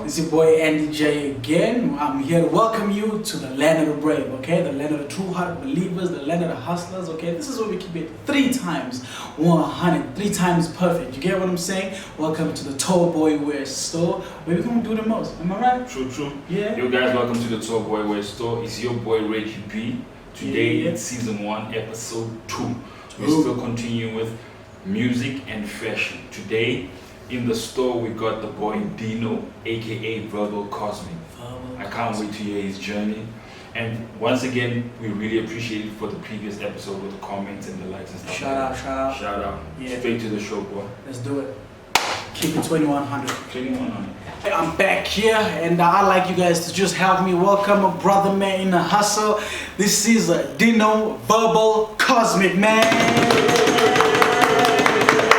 It's your boy Andy J again. I'm here to welcome you to the land of the brave, okay? The land of the true-hearted believers, the land of the hustlers, okay? This is where we keep it 3 times 100, 3 times perfect. You get what I'm saying? Welcome to the Tall Boy Wear store, where we're gonna do the most. Am I right? True. Yeah. Yo guys, welcome to the Tall Boy Wear store. It's your boy Reggie B. Today it's season 1, episode 2. We still continue with music and fashion. Today in the store we got the boy Dino, aka Verbal Cozmic. I can't wait to hear his journey. And once again, we really appreciate it for the previous episode with the comments and the likes and stuff. Shout out. Yeah. Straight to the show, boy. Let's do it. Keep it 2100. 2100. I'm back here and I'd like you guys to just help me welcome a brother man in the hustle. This is Dino Verbal Cozmic, man.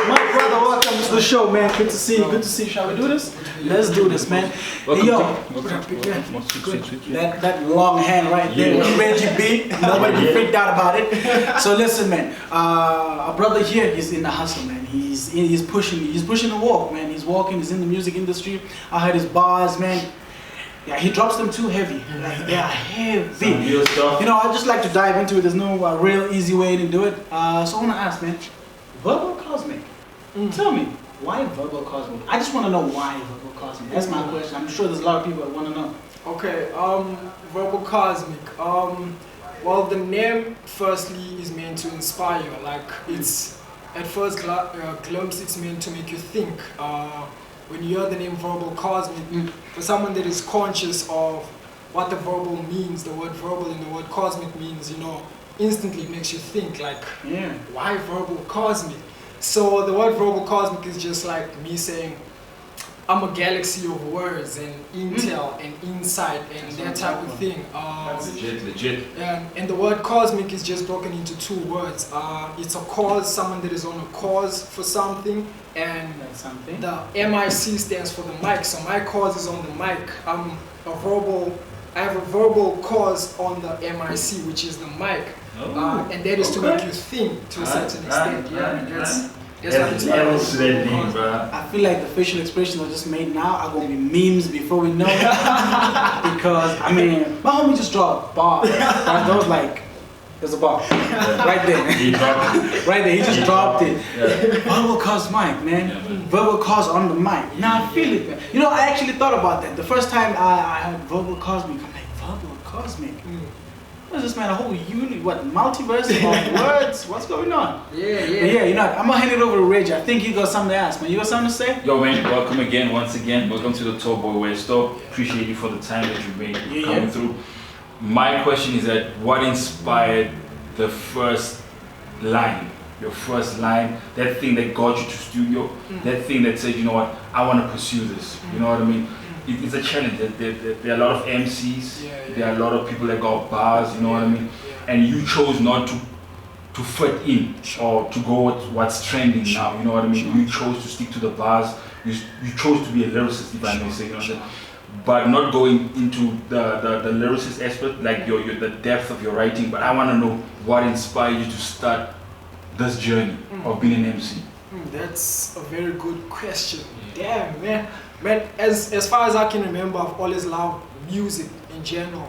My brother, welcome to the show, man. Good to see you. Good to see you. Shall we do this? Let's do this, man. Hey, yo, that long hand right there with Reggie B. Nobody be freaked out about it. So listen, man. Our brother here is in the hustle, man. He's pushing the walk, man. He's walking. He's in the music industry. I heard his bars, man. Yeah, he drops them too heavy. Like, they are heavy. You know, I just like to dive into it. There's no real easy way to do it. So I want to ask, man, Verbal Cozmic. Tell me, why Verbal Cozmic? I just want to know why Verbal Cozmic. That's my question. I'm sure there's a lot of people that want to know. Okay, Verbal Cozmic. Well, the name firstly is meant to inspire. Like, it's at first glimpse, it's meant to make you think. When you hear the name Verbal Cozmic, for someone that is conscious of what the verbal means, the word verbal and the word cosmic means, you know, instantly it makes you think, like, why Verbal Cozmic? So the word Verbal Cozmic is just like me saying, I'm a galaxy of words and intel and insight and that type of thing. That's legit. And the word cosmic is just broken into 2 words. It's a cause, someone that is on a cause for something, and the MIC stands for the mic. So my cause is on the mic. I have a verbal cause on the MIC, which is the mic. And that is to make you think to a certain extent. That's I feel like the facial expressions I just made now are going to be memes before we know it. Because, I mean, my homie just dropped a bar. That was like, there's a bar. Right there. He dropped it. Right there, he just dropped it. Verbal Cos mic, man. Verbal Cos on the mic. Now I feel it, man. You know, I actually thought about that. The first time I heard Verbal Cosmic, I'm like, Verbal Cosmic? What is this, man? A whole multiverse of words? What's going on? Yeah, you know, I'm gonna hand it over to Reggie. I think you got something to ask, man. You got something to say? Yo, man, welcome again, once again. Welcome to the Tall Boy Wear store. Appreciate you for the time that you made coming through. My question is that what inspired the first line? Your first line, that thing that got you to studio, that thing that said, you know what, I want to pursue this. You know what I mean? It's a challenge. There are a lot of MCs, there are a lot of people that got bars, you know what I mean? And you chose not to fit in or to go with what's trending now, you know what I mean? You chose to stick to the bars, you chose to be a lyricist, if I may say, you know what I'm saying? But not going into the lyricist aspect, like the depth of your writing, but I want to know what inspired you to start this journey of being an MC. That's a very good question. Damn, man. Man, as far as I can remember, I've always loved music in general.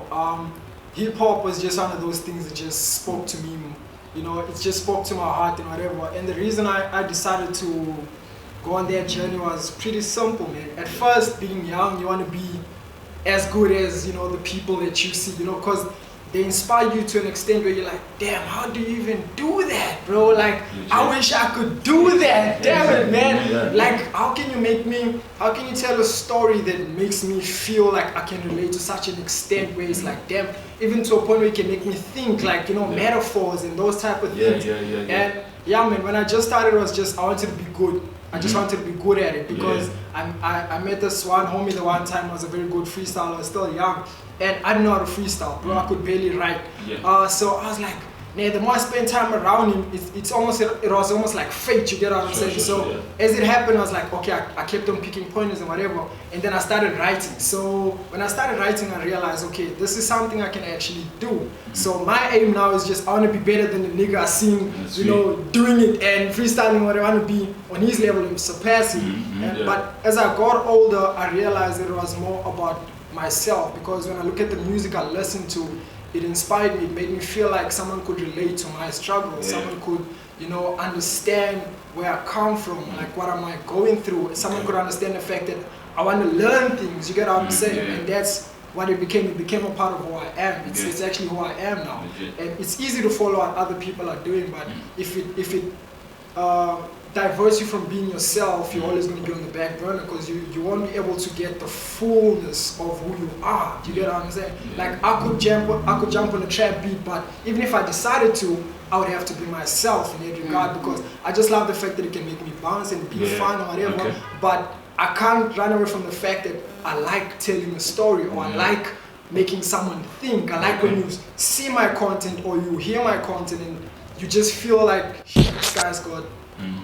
Hip hop was just one of those things that just spoke to me. You know, it just spoke to my heart and whatever. And the reason I decided to go on that journey was pretty simple, man. At first, being young, you want to be as good as, you know, the people that you see, you know, because they inspire you to an extent where you're like, damn, how do you even do that, bro? Like, I wish I could do that. Damn it, man. Like, how can you tell a story that makes me feel like I can relate to such an extent where it's like, damn, even to a point where it can make me think, like, you know, metaphors and those type of things. And yeah, man, when I just started, it was just, I wanted to be good. I just wanted to be good at it because I met this one homie the one time, was a very good freestyler. I was still young and I didn't know how to freestyle, bro. I could barely write. So I was like, Now, the more I spent time around him, it was almost like fate, you get what I'm saying? So as it happened, I was like, okay, I kept on picking pointers and whatever, and then I started writing. So when I started writing, I realized, okay, this is something I can actually do. So my aim now is just, I want to be better than the nigga I seen, you know, doing it and freestyling whatever. I want to be on his level and surpassing. But as I got older, I realized that it was more about myself, because when I look at the music I listen to, it inspired me, it made me feel like someone could relate to my struggle, someone could, you know, understand where I come from, like what am I going through, someone could understand the fact that I want to learn things, you get what I'm saying, and that's what it became a part of who I am, it's actually who I am now, and it's easy to follow what other people are doing, but if it diverts you from being yourself, you're always going to be on the back burner, because you won't be able to get the fullness of who you are. Do you get what I'm saying? Like I could jump on a trap beat, but even if I decided to, I would have to be myself in that regard, because I just love the fact that it can make me bounce and be fun or whatever. But I can't run away from the fact that I like telling a story, or I like making someone think. I like when you see my content or you hear my content and you just feel like, this guy's got,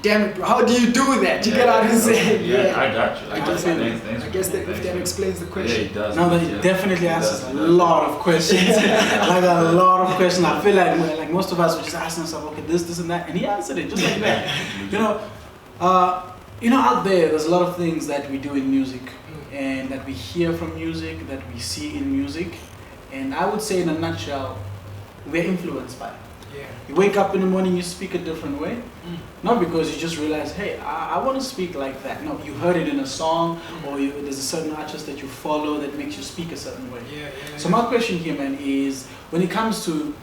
damn it, bro, how do you do that? You get what I'm saying? I got you. I guess that if that explains the question. Yeah, it does. No, that definitely answers a lot of questions. Like a lot of questions. I feel like most of us were just asking ourselves, okay, this and that, and he answered it just like that. You know, out there's a lot of things that we do in music, and that we hear from music, that we see in music, and I would say in a nutshell, we're influenced by it. You wake up in the morning, you speak a different way. Not because you just realize, hey, I want to speak like that. No, you heard it in a song, or there's a certain artist that you follow that makes you speak a certain way. So my question here, man, is when it comes to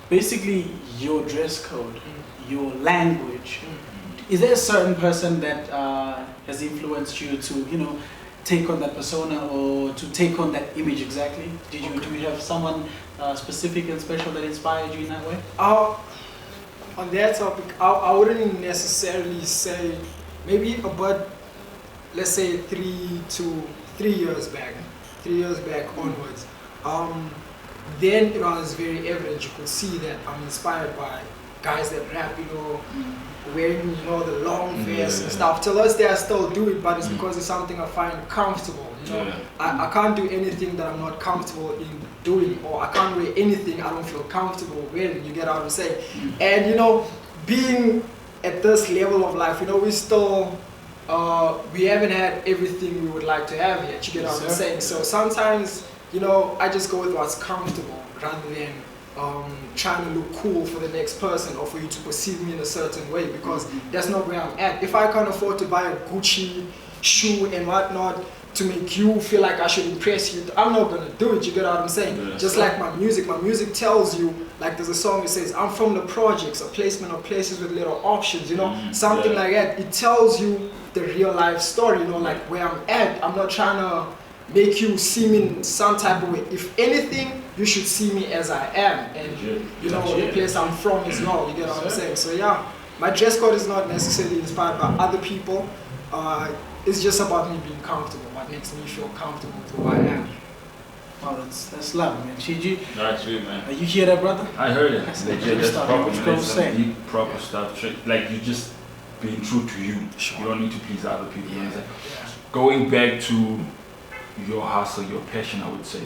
basically your dress code, your language, is there a certain person that has influenced you to, you know, take on that persona or to take on that image exactly? Do you have someone specific and special that inspired you in that way? On that topic, I wouldn't necessarily say, maybe about, let's say 3 years back onwards. Then it was very evident, you could see that I'm inspired by guys that rap, you know, wearing, you know, the long vests and stuff. Till this day I still do it, but it's because it's something I find comfortable, you know. I can't do anything that I'm not comfortable in doing, or I can't wear anything I don't feel comfortable wearing, you get what I'm saying? And you know, being at this level of life, you know, we still, we haven't had everything we would like to have yet, you get what I'm saying? So sometimes, you know, I just go with what's comfortable rather than trying to look cool for the next person or for you to perceive me in a certain way, because that's not where I'm at. If I can't afford to buy a Gucci shoe and whatnot to make you feel like I should impress you, I'm not gonna do it, you get what I'm saying? Just like my music tells you, like there's a song that says, I'm from the projects, a placement of places with little options, you know, something like that. It tells you the real life story, you know, like where I'm at. I'm not trying to make you see me in some type of way. If anything, you should see me as I am, and you know the place I'm from as well, you get what I'm saying? So yeah, my dress code is not necessarily inspired by other people, it's just about me being comfortable, what makes me feel comfortable with who I am. Oh, that's love, man. Chiji, that's sweet, man. You hear that, brother? I heard it. That's proper, man. That's some deep, proper Yeah. stuff. Like you just being true to you. Sure. You don't need to please other people. Going back to your hustle, your passion, I would say,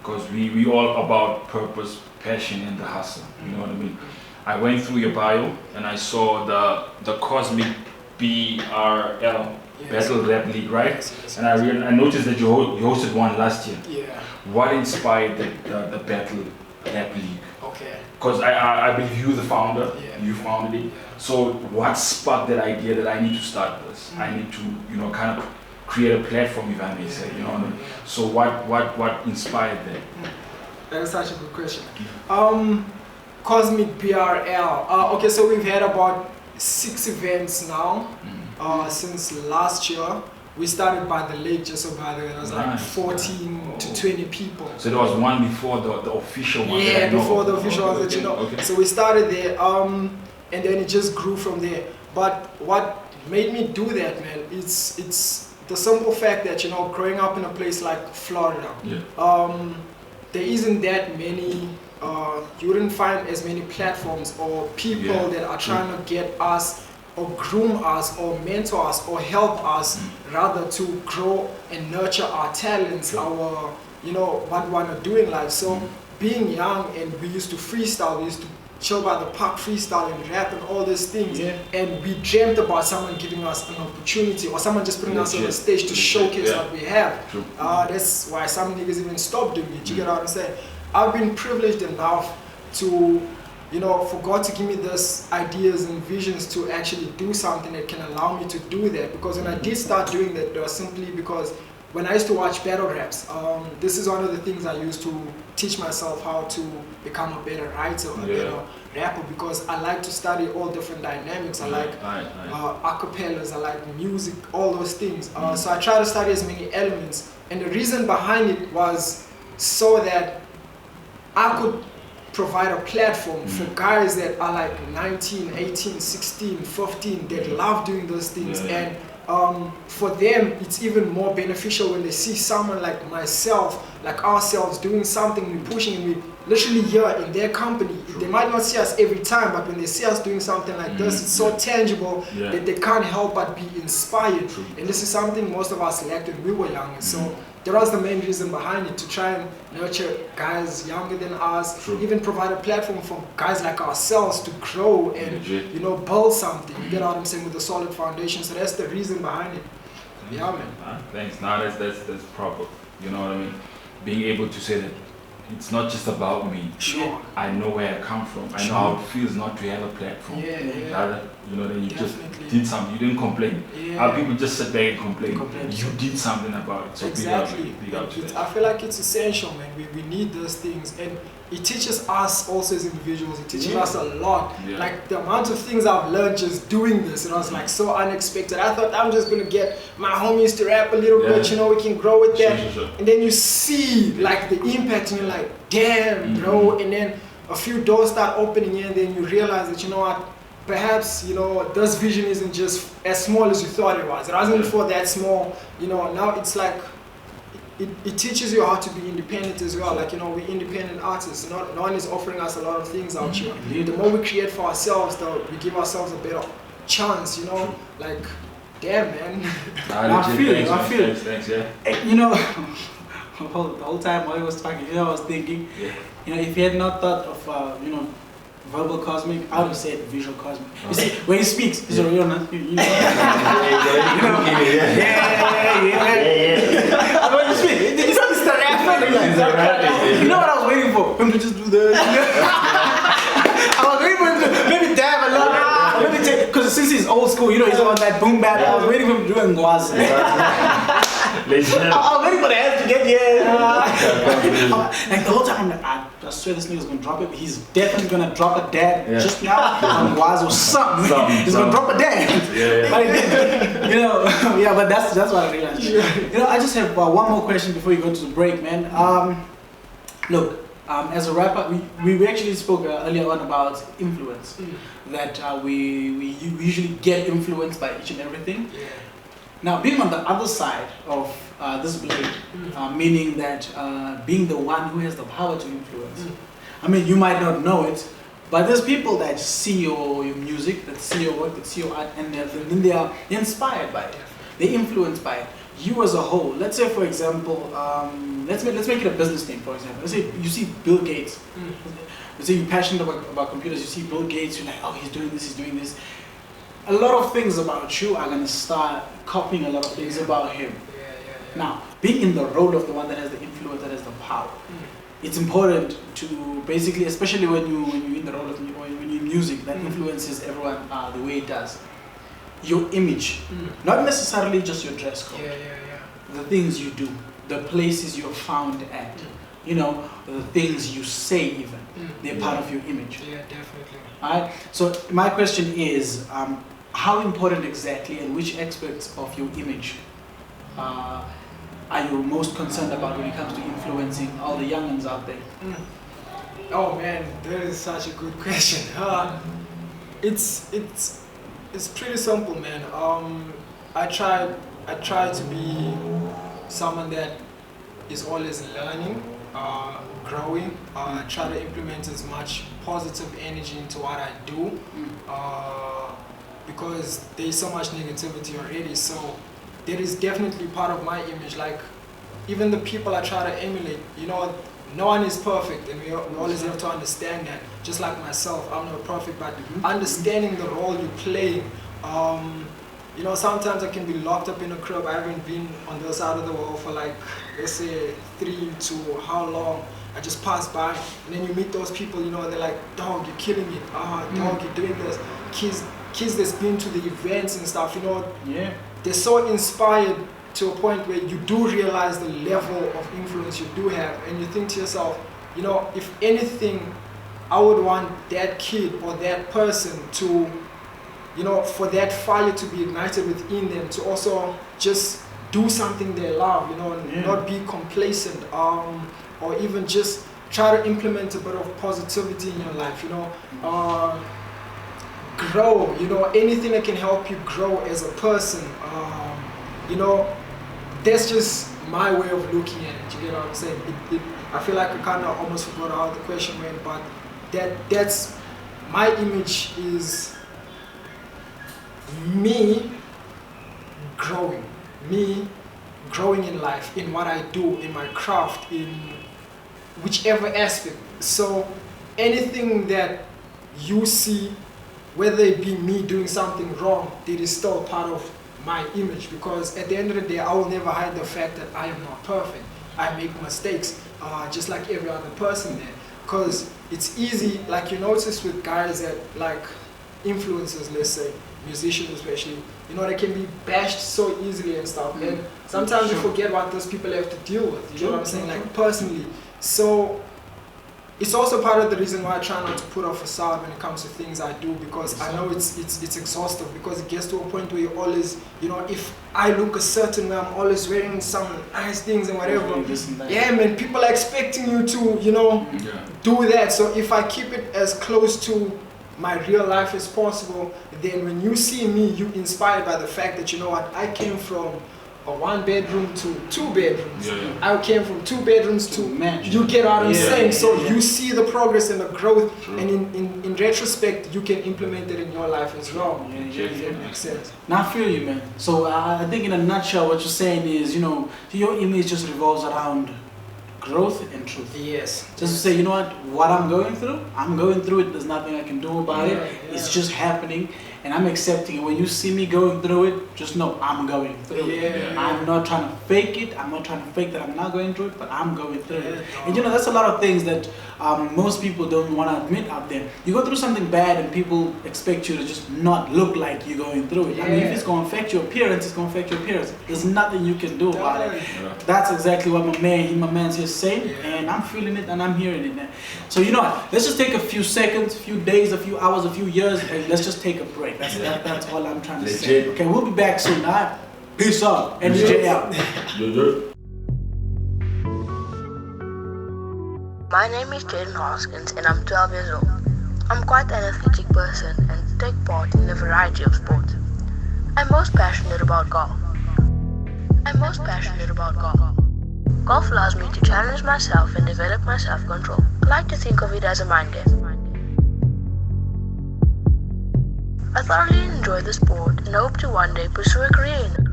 because we all about purpose, passion, and the hustle. You know what I mean? I went through your bio and I saw the Cozmic BRL Battle Rap League, right? And I noticed that you hosted one last year. Yeah. What inspired the Battle Rap League? Okay. Because I believe you the founder, Yeah. you founded it. So what sparked that idea that I need to start this? I need to, you know, kind of create a platform, if I may say, you know what I mean? So what inspired that? That is such a good question. Cozmic BRL. Okay, so we've had about 6 events now since last year. We started by the lake, just so by the way, it was like 14 to 20 people. So there was one before the official one? Yeah, before the official one that you know. Okay. So we started there, and then it just grew from there. But what made me do that, man, it's the simple fact that, you know, growing up in a place like Florida, there isn't that many you wouldn't find as many platforms or people that are trying to get us or groom us or mentor us or help us rather to grow and nurture our talents, our, you know, what we want to do in life. So being young and we used to freestyle, we used to chill by the park, freestyle and rap and all these things, and we dreamt about someone giving us an opportunity or someone just putting us on the stage to showcase what we have. That's why some niggas even stopped doing it. You get what I'm saying? I've been privileged enough to, you know, for God to give me this ideas and visions to actually do something that can allow me to do that. Because when I did start doing that, it was simply because when I used to watch battle raps, this is one of the things I used to teach myself how to become a better writer, a better rapper, because I like to study all different dynamics. I like acapellas, I like music, all those things. So I try to study as many elements. And the reason behind it was so that I could provide a platform for guys that are like 19, 18, 16, 15 that love doing those things. And for them, it's even more beneficial when they see someone like myself, like ourselves, doing something and pushing, and we literally here in their company. They might not see us every time, but when they see us doing something like this, it's so tangible that they can't help but be inspired. And this is something most of us lacked when we were young. And so that was the main reason behind it, to try and nurture guys younger than us, even provide a platform for guys like ourselves to grow and you know, build something. You get what I'm saying, with a solid foundation. So that's the reason behind it. Yeah, man. Thanks. Now that's proper. You know what I mean? Being able to say that it's not just about me. I know where I come from. I know how it feels not to have a platform. Rather, you know, then you just did something. You didn't complain. How people just sit there and complain. You did something about it. So big up to that. I feel like it's essential, man. We need those things, and it teaches us also as individuals. It teaches us a lot. Like the amount of things I've learned just doing this, and I was like so unexpected. I thought I'm just gonna get my homies to rap a little bit, you know, we can grow with that. And then you see like the impact, and you're like, damn, bro. And then a few doors start opening, and then you realize that, you know what, perhaps, you know, this vision isn't just as small as you thought it was. It wasn't before that small, you know. Now it's like it teaches you how to be independent as well. Like, you know, we're independent artists. No one is offering us a lot of things out here. The more we create for ourselves, we give ourselves a better chance, you know. Like, damn, man. I feel it. Thanks, You know, the whole time while I was talking, you know, I was thinking, you know, if you had not thought of, you know, verbal Cozmic, I would have said visual Cozmic. You see, when he speaks, he's a real man. You know? When you speak, it's not Mr. Rapper. You know what I was waiting for? Him to just do that. I was waiting for him to maybe dab a little bit. Maybe take, because since he's old school, you know, he's on that boom bap. I was waiting for him to do Ngwazi. I was waiting for the ass to get like the whole time I'm like, I swear this nigga's gonna drop it. He's definitely gonna drop a dab just now on Waz or something. He's gonna drop a dab. But he didn't. You know, but that's what I realized. You know, I just have one more question before you go to the break, man. Look, as a rapper, we actually spoke earlier on about influence. That we usually get influenced by each and everything. Now, being on the other side of this blade, meaning that being the one who has the power to influence. I mean, you might not know it, but there's people that see your music, that see your work, that see your art, and then they are inspired by it. They're influenced by it. You as a whole, let's say, for example, let's make it a business name, for example. Let's say you see Bill Gates. Let's say you're passionate about computers. You see Bill Gates, you're like, oh, he's doing this, he's doing this. A lot of things about you are gonna start copying a lot of things about him. Now, being in the role of the one that has the influence, that has the power, it's important to basically, especially when you're in the role of when you're in music, that influences everyone the way it does. Your image, not necessarily just your dress code. The things you do, the places you're found at, you know, the things you say even, they're part of your image. Definitely. Alright. So my question is, how important exactly and which aspects of your image are you most concerned about when it comes to influencing all the youngins out there? Oh man, that is such a good question. It's pretty simple, man. I try to be someone that is always learning, growing. Try to implement as much positive energy into what I do, because there's so much negativity already. So that is definitely part of my image. Like even the people I try to emulate, you know, no one is perfect, and we always have to understand that. Just like myself, I'm not perfect, but understanding the role you play. You know, sometimes I can be locked up in a crib. I haven't been on the other side of the world for like, let's say 3 to how long. I just pass by, and then you meet those people, you know, they're like, dog, you're killing it. Dog, you're doing this. Kids that's been to the events and stuff, you know, they're so inspired to a point where you do realize the level of influence you do have, and you think to yourself, you know, if anything, I would want that kid or that person to, you know, for that fire to be ignited within them, to also just do something they love, you know, and not be complacent, or even just try to implement a bit of positivity in your life, you know, grow, you know, anything that can help you grow as a person, you know, that's just my way of looking at it, you get what I'm saying? I feel like I kind of almost forgot how the question went, but that's my image is me growing in life, in what I do, in my craft, in whichever aspect. So anything that you see, whether it be me doing something wrong, it is still part of my image, because at the end of the day, I will never hide the fact that I am not perfect. I make mistakes, just like every other person there. Because it's easy, like you notice with guys that, like influencers, let's say, musicians especially, you know, they can be bashed so easily and stuff. And sometimes you forget what those people have to deal with, you know what I'm saying, like personally. So it's also part of the reason why I try not to put off a facade when it comes to things I do, because I know it's exhaustive, because it gets to a point where you always, you know, if I look a certain way, I'm always wearing some nice things and whatever. Yeah, man, people are expecting you to, you know, do that. So if I keep it as close to my real life as possible, then when you see me, you're inspired by the fact that, you know what, I came from a 1-bedroom to 2 bedrooms. I came from 2 bedrooms to mansion. You get what I'm saying? So you see the progress and the growth, and in retrospect, you can implement it in your life as well. That makes sense. Now I feel you, man. So I think in a nutshell, what you're saying is, you know, your image just revolves around growth and truth. Yes. Just to say, you know what I'm going through it. There's nothing I can do about it. It's just happening, and I'm accepting it. When you see me going through it, just know I'm going through it. I'm not trying to fake it. I'm not trying to fake that I'm not going through it, but I'm going through it. And you know, that's a lot of things that most people don't want to admit out there. You go through something bad, and people expect you to just not look like you're going through it. I mean, if it's going to affect your appearance, it's going to affect your appearance. There's nothing you can do about it. That's exactly what my man's here saying, and I'm feeling it and I'm hearing it, man. So you know what? Let's just take a few seconds, a few days, a few hours, a few years, and let's just take a break. That's all I'm trying to say. Okay, we'll be back soon. Alright? Peace out. NJ out. My name is Jaden Hoskins and I'm 12 years old. I'm quite an athletic person and take part in a variety of sports. I'm most passionate about golf. Golf allows me to challenge myself and develop my self-control. I like to think of it as a mind game. I thoroughly enjoy the sport and hope to one day pursue a career in it.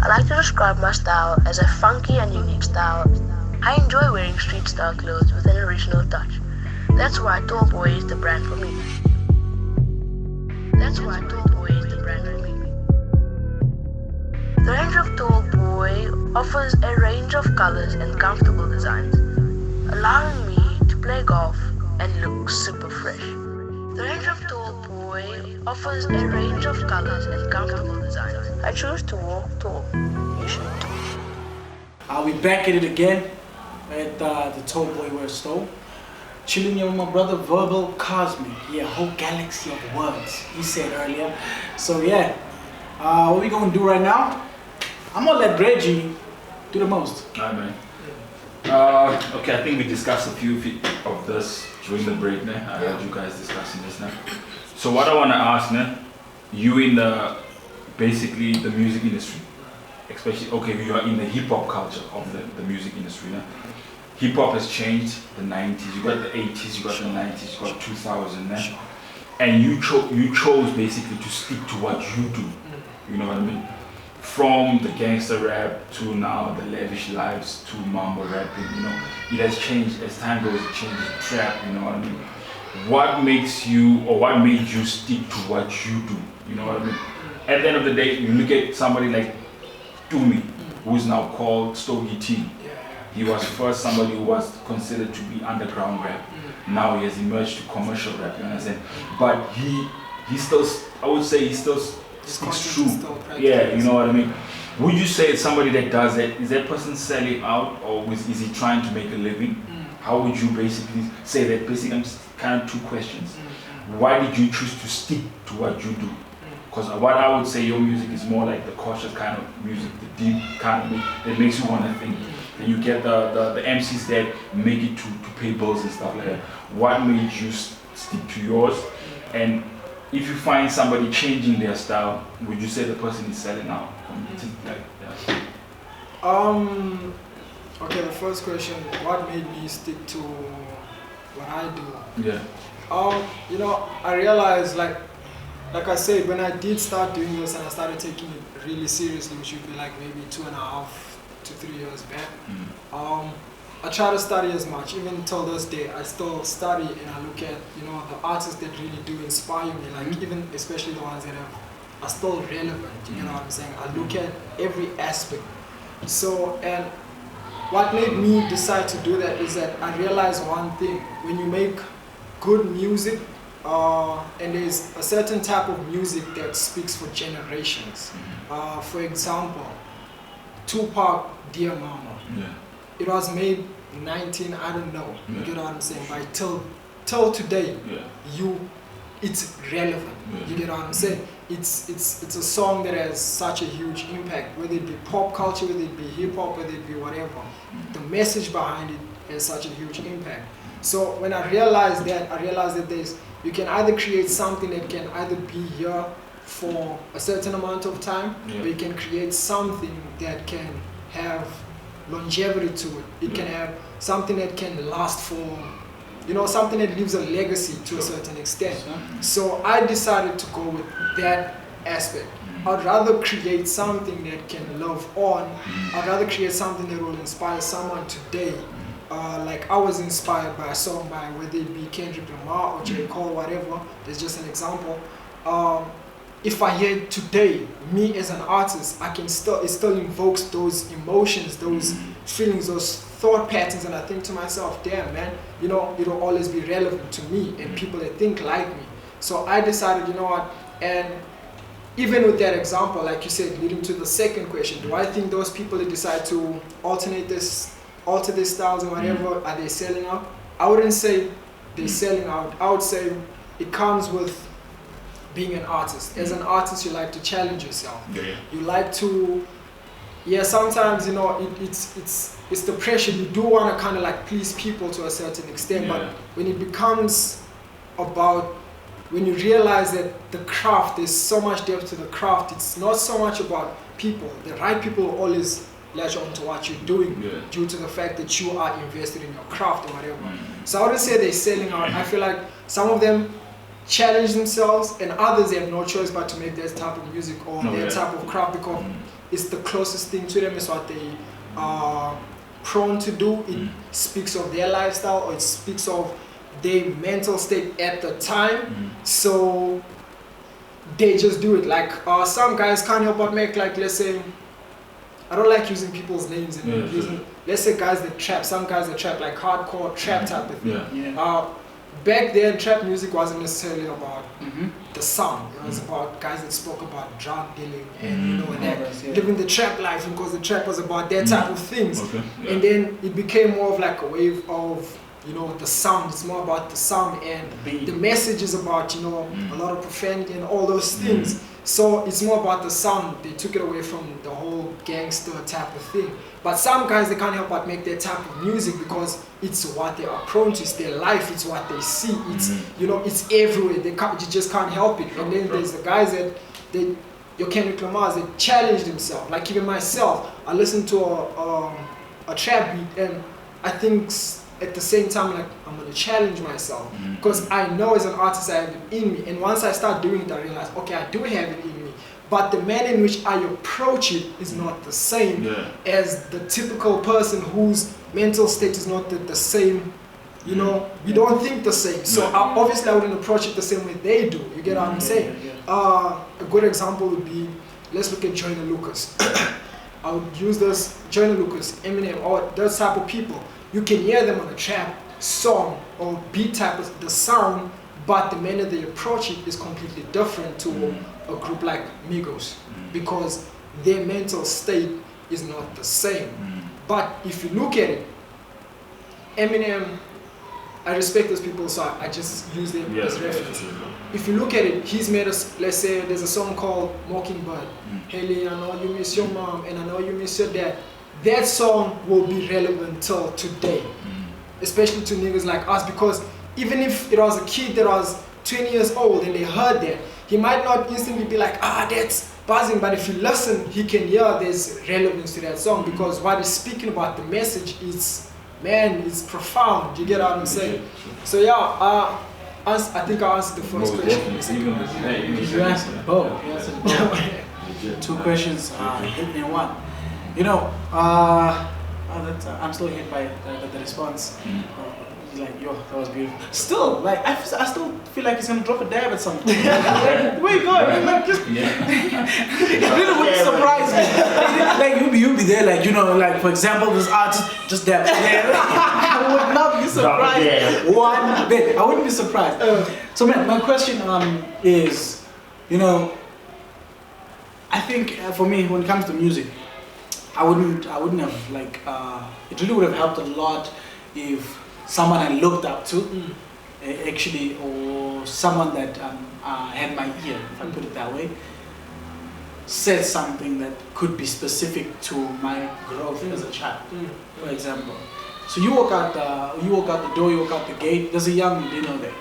I like to describe my style as a funky and unique style. I enjoy wearing street style clothes with an original touch. That's why Tall Boy is the brand for me. The range of Tall Boy offers a range of colors and comfortable designs, allowing me to play golf and look super fresh. The range of Tall Boy offers a range of colors and comfortable designs. I choose to walk tall. You should too. I'll be back at it again at the Tall Boy Wear store. Chilling here with my brother Verbal Cozmic. Yeah, whole galaxy of words, he said earlier. So yeah, what we gonna do right now? I'm gonna let Reggie do the most. Alright, man. Okay, I think we discussed a few of this during the break, né? I heard you guys discussing this now. So what I wanna ask, né? You in the basically the music industry, especially, okay, you are in the hip hop culture of the music industry. Now. Hip hop has changed. The 90s, you got the 80s, you got the 90s, you got 2000, and you chose basically to stick to what you do. You know what I mean? From the gangster rap to now the lavish lives to mumble rapping, you know, it has changed as time goes. It changes trap. You know what I mean? What makes you, or what made you stick to what you do? You know what I mean? At the end of the day, you look at somebody like Tumi, who is now called Stogie T. He was first somebody who was considered to be underground rap. Now he has emerged to commercial rap, you understand? But he still, I would say he still sticks true. Yeah, you know what I mean? Would you say somebody that does that, is that person selling out, or is he trying to make a living? How would you basically say that? Basically, I'm just kind of two questions. Why did you choose to stick to what you do? Because what I would say, your music is more like the cautious kind of music, the deep kind of music that makes you want to think. Then you get the MCs that make it to pay bills and stuff like that. What made you stick to yours? And if you find somebody changing their style, would you say the person is selling out? Okay, the first question, what made me stick to what I do? Yeah. You know, I realized, like I said, when I did start doing this and I started taking it really seriously, which would be like maybe 2.5 to 3 years back, I try to study as much. Even till this day, I still study and I look at, you know, the artists that really do inspire me, like even especially the ones that are still relevant, you know what I'm saying? I look at every aspect. So, and what made me decide to do that is that I realized one thing: when you make good music, and there's a certain type of music that speaks for generations. For example, Tupac, Dear Mama. It was made 19, I don't know, you get what I'm saying, but till today, it's relevant, you get what I'm saying. It's a song that has such a huge impact, whether it be pop culture, whether it be hip hop, whether it be whatever. The message behind it has such a huge impact. So when I realized that you can either create something that can either be here for a certain amount of time, or you can create something that can have longevity to it. It can have something that can last for, you know, something that leaves a legacy to a certain extent. So I decided to go with that aspect. I'd rather create something that can live on. I'd rather create something that will inspire someone today. Like I was inspired by a song by, whether it be Kendrick Lamar or J. Cole, whatever. There's just an example. If I hear today, me as an artist, it still invokes those emotions, those feelings, those thought patterns, and I think to myself, damn man, you know, it'll always be relevant to me and people that think like me. So I decided, you know what, and even with that example, like you said, leading to the second question, do I think those people that decide to alter their styles and whatever, are they selling out? I wouldn't say they're selling out. I would say it comes with being an artist. As an artist, you like to challenge yourself. You like to, sometimes, you know, it's the pressure. You do want to kind of like please people to a certain extent, but when it becomes about, when you realize that the craft, there's so much depth to the craft, it's not so much about people. The right people will always latch on to what you're doing due to the fact that you are invested in your craft or whatever. So I wouldn't say they're selling out. I feel like some of them challenge themselves and others have no choice but to make that type of music or that type of craft because it's the closest thing to them. It's what they are prone to do. It speaks of their lifestyle, or it speaks of their mental state at the time. So they just do it. Like some guys can't help but make, like, let's say, I don't like using people's names and let's say guys that trap, some guys that trap, like hardcore trap type of thing. Back then, trap music wasn't necessarily about the sound. It was about guys that spoke about drug dealing and you know, and that, living the trap life, because the trap was about that type of things. And then it became more of like a wave of, you know, the sound. It's more about the sound, and the message is about, you know, a lot of profanity and all those things. So it's more about the sound. They took it away from the whole gangster type of thing. But some guys, they can't help but make that type of music because it's what they are prone to. It's their life. It's what they see. It's, you know, it's everywhere. You just can't help it. And then there's the guys that your Kendrick Lamar's, they challenged himself. Like even myself, I listened to a trap beat, and I think at the same time, like, I'm gonna challenge myself because I know as an artist I have it in me. And once I start doing it, I realize, okay, I do have it in me. But the manner in which I approach it is not the same as the typical person whose mental state is not the same. You know, we don't think the same. So obviously I wouldn't approach it the same way they do. You get what I'm saying? A good example would be, let's look at Joyner Lucas. I would use this, Joyner Lucas, Eminem, or those type of people. You can hear them on a trap song or beat type of the sound, but the manner they approach it is completely different to a group like Migos, because their mental state is not the same. But if you look at it, Eminem, I respect those people, so I just use them as reference. If you look at it, he's made us, let's say there's a song called Mockingbird. Haley, I know you miss your mom and I know you miss your dad. That song will be relevant till today, especially to niggas like us, because even if it was a kid that was 20 years old and they heard that, he might not instantly be like, that's buzzing, but if you listen, he can hear there's relevance to that song, because what he's speaking about, the message is, man, it's profound. You get what I'm saying? So yeah, I think I answered the first question. You answered both. You answered both. Two questions hit in one. You know, I'm still hit by the response. He's like, yo, that was beautiful. Still, like, I still feel like he's gonna drop a dab at some point. Where you going? Like, just, it really wouldn't surprise me. Like, you'll be there, like, you know, like, for example, this artist just dab. I would not be surprised one bit. I wouldn't be surprised. So, man, my question is, you know, I think for me, when it comes to music, I wouldn't have, like, it really would have helped a lot if someone I looked up to, actually, or someone that had my ear, if I put it that way, said something that could be specific to my growth as a child, for example. So you walk out the door, you walk out the gate, there's a young Dino there.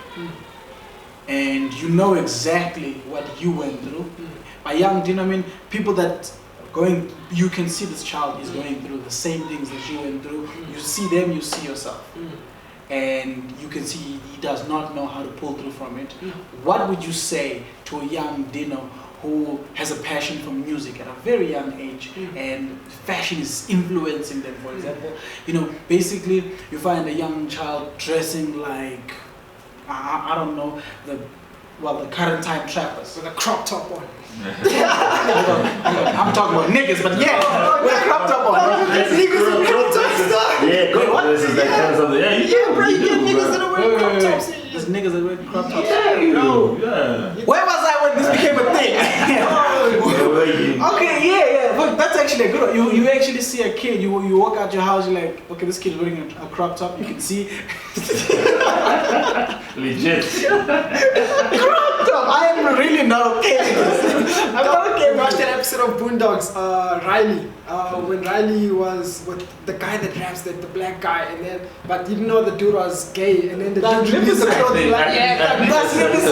And you know exactly what you went through. By young Dino, I mean people that you can see this child is going through the same things that you went through. You see them, you see yourself. And you can see he does not know how to pull through from it. What would you say to a young Dino who has a passion for music at a very young age, and fashion is influencing them, for example? You know, basically you find a young child dressing like, I don't know, the current time trappers. With a crop top on. I'm talking about niggas, but yeah, with a crop top on. Niggas with crop tops. Yeah, what? This is that kind of something. Yeah, bro, you get niggas that are wearing crop tops. There's niggas that wear crop tops. Yeah. Where was I when this became a thing? Okay, yeah, but that's actually a good one. You actually see a kid, you walk out your house, you're like, okay, this kid's wearing a crop top, you can see. Legit. Crop top! I am really not okay with this. I'm not okay with Watch this. that episode of Boondocks, Riley. When Riley was with the guy that raps, the black guy, and then but didn't know the dude was gay, and then the dude released a clothing line. That's released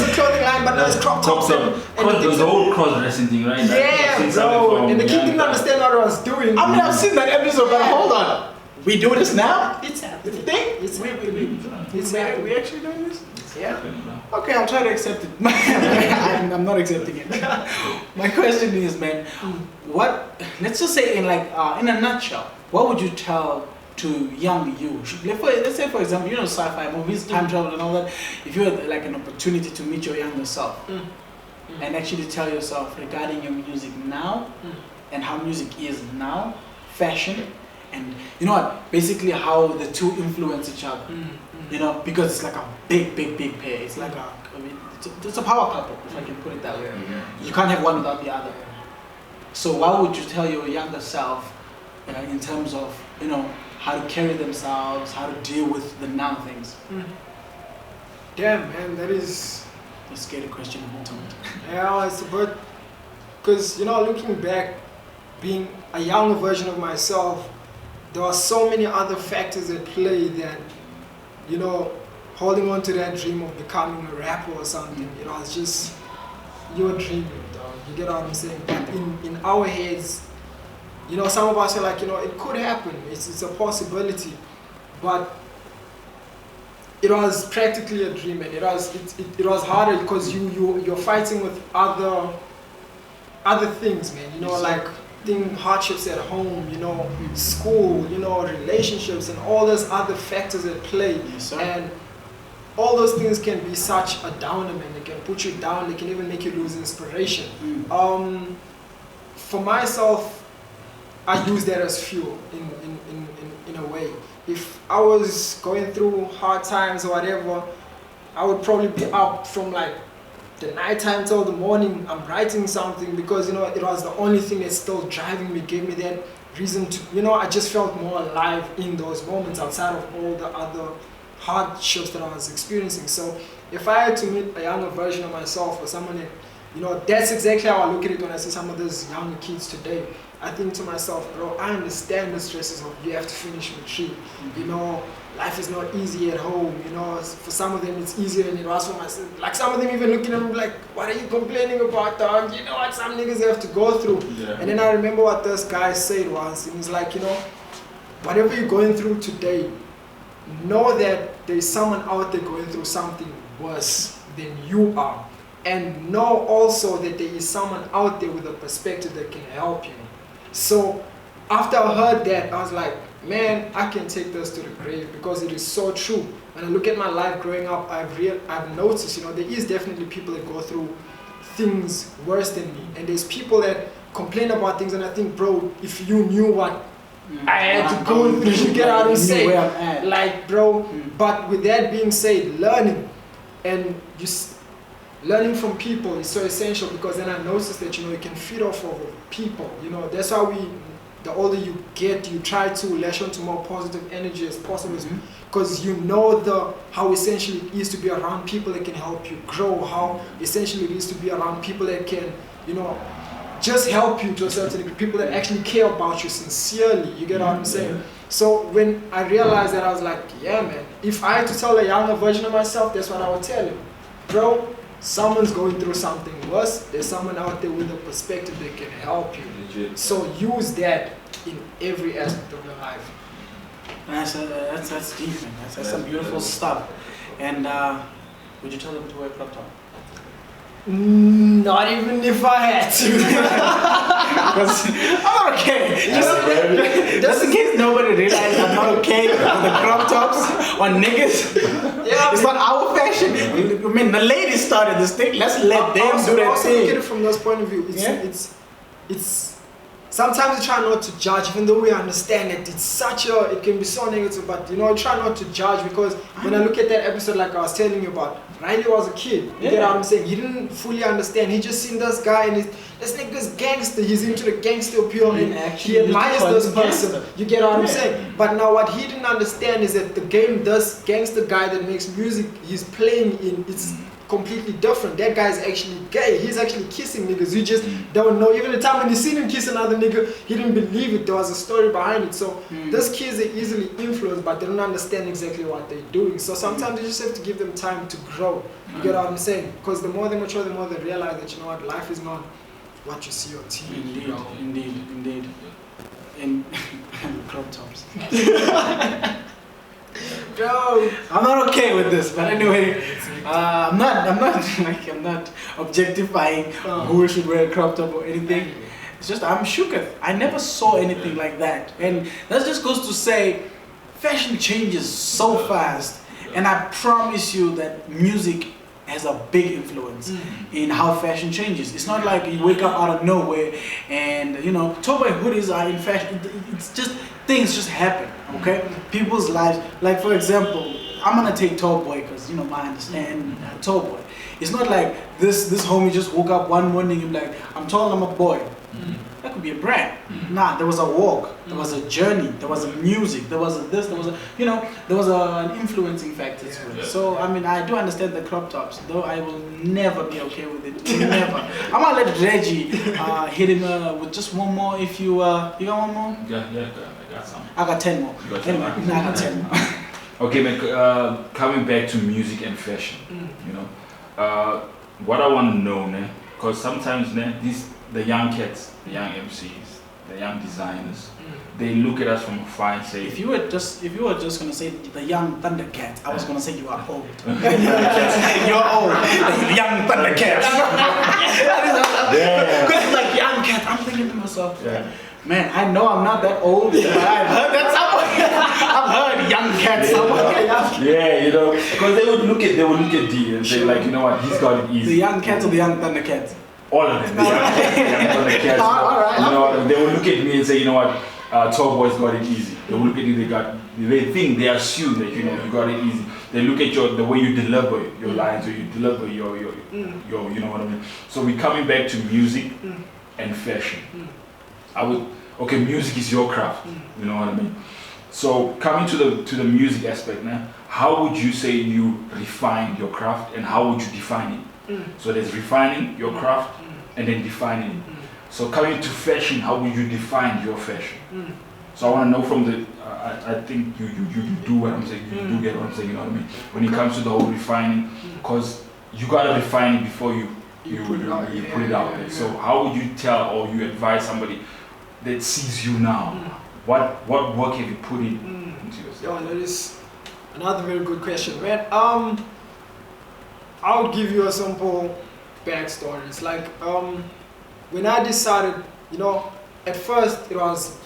a clothing line, but it was crop tops. There was the whole cross-dressing thing, right? Yeah, bro. And the kid didn't understand what I was doing. I mean, I've seen that episode, but hold on. We do this now? It's happening. Thing? It's happening. It's We happening. actually doing this? Yeah. Okay, I'll try to accept it. I'm not accepting it. My question is, man, let's just say in a nutshell, what would you tell to young you? Let's say, for example, you know, sci-fi movies, time travel and all that. If you had like an opportunity to meet your younger self and actually tell yourself regarding your music now and how music is now, fashion, and you know what, basically how the two influence each other. You know, because it's like a big pair. It's like it's a power couple, if I can put it that way. You can't have one without the other. So what would you tell your younger self in terms of, you know, how to carry themselves, how to deal with the now things? Damn, man, that is a scary question of ultimate. Yeah, it's about, because, you know, looking back, being a younger version of myself, there are so many other factors at play that, you know, holding on to that dream of becoming a rapper or something, you know, it's just, you're dreaming, dog. You get what I'm saying? But in our heads, you know, some of us are like, you know, it could happen. It's a possibility, but it was practically a dream, and it was harder because you're fighting with other things, man. You know, like hardships at home, you know, school, you know, relationships, and all those other factors at play. Yes, sir. And all those things can be such a downer, man. They can put you down. They can even make you lose inspiration. For myself, I use that as fuel in a way. If I was going through hard times or whatever, I would probably be up from like the night time till the morning. I'm writing something because, you know, it was the only thing that's still driving me, gave me that reason to, you know, I just felt more alive in those moments outside of all the other hardships that I was experiencing. So if I had to meet a younger version of myself or someone that, you know, that's exactly how I look at it when I see some of those younger kids today. I think to myself, bro, I understand the stresses of you have to finish matric. You know, life is not easy at home. You know, for some of them it's easier than it was for myself. Like some of them even looking at me like, what are you complaining about, dog? You know what some niggas have to go through. Yeah. And then I remember what this guy said once. He was like, you know, whatever you're going through today, know that there's someone out there going through something worse than you are. And know also that there is someone out there with a perspective that can help you. So after I heard that, I was like, man, I can take this to the grave because it is so true. When I look at my life growing up, I've noticed, you know, there is definitely people that go through things worse than me. And there's people that complain about things, and I think, bro, if you knew what I had to go through, you get out and say, like, bro. But with that being said, learning and just learning from people is so essential, because then I noticed that, you know, you can feed off of people. You know, that's why the older you get, you try to lash onto more positive energy as possible, because you know how essential it is to be around people that can help you grow, how essential it is to be around people that can, you know, just help you to a certain degree, people that actually care about you sincerely. You get what I'm saying? So when I realized that, I was like, yeah, man, if I had to tell a younger version of myself, that's what I would tell him. Bro, someone's going through something worse. There's someone out there with a perspective that can help you. Legit. So use that in every aspect of your life. That's deep, man. That's some beautiful stuff. And would you tell them to wear crop top? Not even if I had to. Because I'm not okay. Just in case nobody realizes I'm not okay with the crop tops on niggas. Yeah, it's not our fashion. I mean, the ladies started this thing. Let's let them do that thing. Look at it from this point of view. It's sometimes we try not to judge, even though we understand that it can be so negative, but, you know, I try not to judge, because when I look at that episode, like I was telling you about, Riley was a kid. You get what I'm saying? He didn't fully understand. He just seen this guy and this nigga's gangster. He's into the gangster appeal and he admires this person. You get what I'm saying? But now what he didn't understand is that the game, this gangster guy that makes music he's playing in, it's completely different. That guy's actually gay. He's actually kissing niggas. You just don't know. Even the time when you seen him kiss another nigga, he didn't believe it. There was a story behind it. So those kids are easily influenced, but they don't understand exactly what they're doing. So sometimes you just have to give them time to grow. You get what I'm saying? Because the more they mature, the more they realize that, you know what, life is not what you see on TV. Indeed. And crop tops. Bro, I'm not okay with this, but anyway, I'm not objectifying who should wear a crop top or anything. It's just I'm shook. I never saw anything like that, and that just goes to say, fashion changes so fast, and I promise you that music has a big influence in how fashion changes. It's not like you wake up out of nowhere and, you know, towboy hoodies are in fashion. It's just, things just happen, okay? People's lives, like for example, I'm gonna take towboy because, you know, I understand towboy. It's not like this homie just woke up one morning and like, I'm tall, I'm a boy. That could be a brand. Nah, there was a walk, there was a journey, there was a music, there was a this, there was a, you know, there was an influencing factor to it. So, I mean, I do understand the crop tops, though I will never be okay with it. Never. I'm gonna let Reggie hit him with just one more if you got one more? Yeah, I got some. I got 10 more. Anyway, I got 10 more. Okay, man, coming back to music and fashion, you know, what I want to know, man, because sometimes the young cats, the young MCs, the young designers, they look at us from afar and say, if you were just gonna say the young Thundercats, I was gonna say you are old. You're old. The young Thundercats. Because it's like young cats. I'm thinking to myself, man, I know I'm not that old, but I've heard that somewhere. I've heard young cats somewhere. Yeah, you know, because they would look at D and say like, you know what, he's got it easy. The young cats or the young Thundercats? All of them. The young Thundercats. You know, they would look at me and say, you know what, Tall Boy's got it easy. They would look at you, they assume that you got it easy. They look at the way you deliver your lines, or you deliver your you know what I mean. So we're coming back to music and fashion. Music is your craft. You know what I mean. So coming to the music aspect now, how would you say you refine your craft, and how would you define it? So there's refining your craft and then defining it. So coming to fashion, how would you define your fashion? So I want to know from the, I think you do what I'm saying, you do get what I'm saying, you know what I mean? When it comes to the whole refining, because you got to refine it before you put it out there. So how would you tell or you advise somebody that sees you now? What work have you put into yourself? That is another very good question, man. I'll give you a simple backstory. It's like, when I decided, at first it was,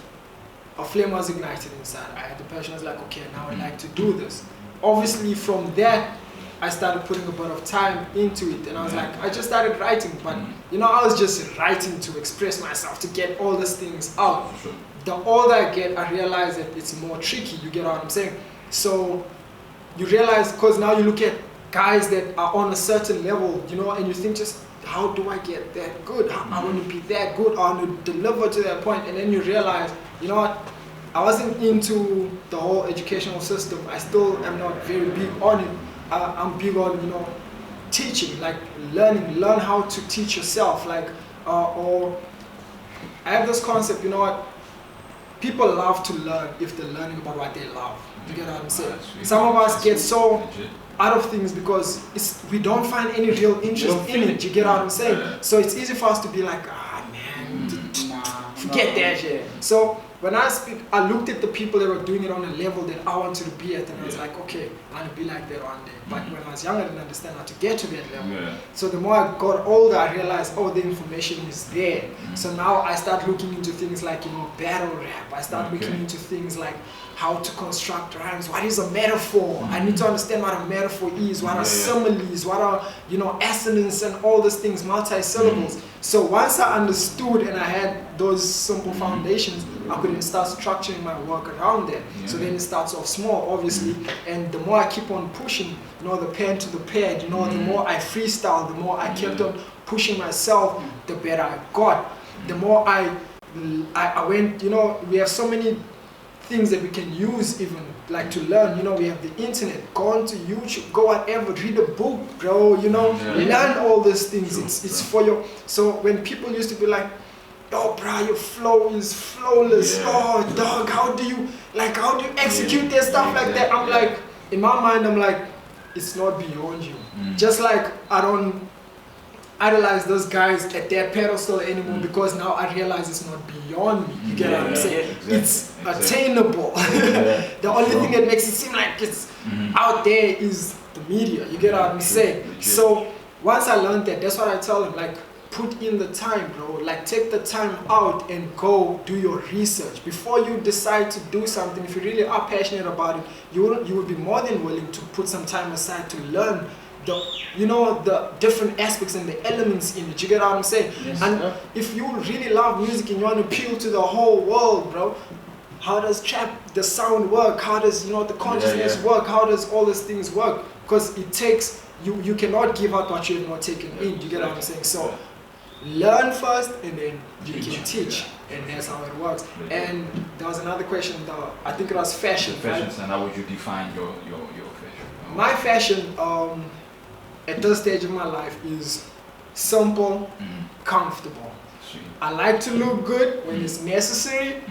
a flame was ignited inside. I had the passion. I was like, okay, now I'd like to do this. Obviously from that, I started putting a bit of time into it, and I was like, I just started writing, but I was just writing to express myself, to get all these things out. The older I get, I realize that it's more tricky, you get what I'm saying? So you realize, because now you look at guys that are on a certain level, and you think just, how do I get that good? I want to be that good, I want to deliver to that point, and then you realize, you know what, I wasn't into the whole educational system. I still am not very big on it. I'm big on, teaching, like learn how to teach yourself, like, or I have this concept, people love to learn if they're learning about what they love. You get what I'm saying? Some of us get so out of things because we don't find any real interest in it. You get what I'm saying? So it's easy for us to be like, man, forget that shit. So when I speak, I looked at the people that were doing it on a level that I wanted to be at, and I was like, okay, I want to be like that one day. But when I was younger, I didn't understand how to get to that level. So the more I got older, I realized, the information is there. So now I start looking into things like, battle rap. I start looking into things like how to construct rhymes. What is a metaphor? I need to understand what a metaphor is, what are similes, what are, assonance and all these things, multi-syllables. So once I understood and I had those simple foundations, I could then start structuring my work around that. So then it starts off small, obviously, and the more I keep on pushing, the pen to the pad, the more I freestyle, the more I kept on pushing myself, the better I got. The more I went, we have so many things that we can use even, like to learn, we have the internet, go on to YouTube, go whatever, read a book, bro, learn all these things. It's for your, so when people used to be like, oh bro, your flow is flawless, oh dog, how do you execute that stuff like that? I'm like, in my mind, I'm like, it's not beyond you. Just like I don't idolize those guys at their pedestal anymore because now I realize it's not beyond me. You get what I'm saying? It's attainable. The only thing that makes it seem like it's out there is the media. You get what I'm saying? So once I learned that, that's what I tell them, like, put in the time, bro. Like, take the time out and go do your research. Before you decide to do something, if you really are passionate about it, you would be more than willing to put some time aside to learn the different aspects and the elements in it. You get what I'm saying? Yes, and if you really love music and you want to appeal to the whole world, bro, how does the sound work? How does the consciousness work? How does all these things work? Because it takes you cannot give out what you have not taken in. You get what I'm saying? So learn first and then you can teach, and that's how it works. And there was another question though, I think it was fashion. Fashion, right? And how would you define your fashion? My fashion at this stage of my life is simple, comfortable. Sweet. I like to look good when it's necessary,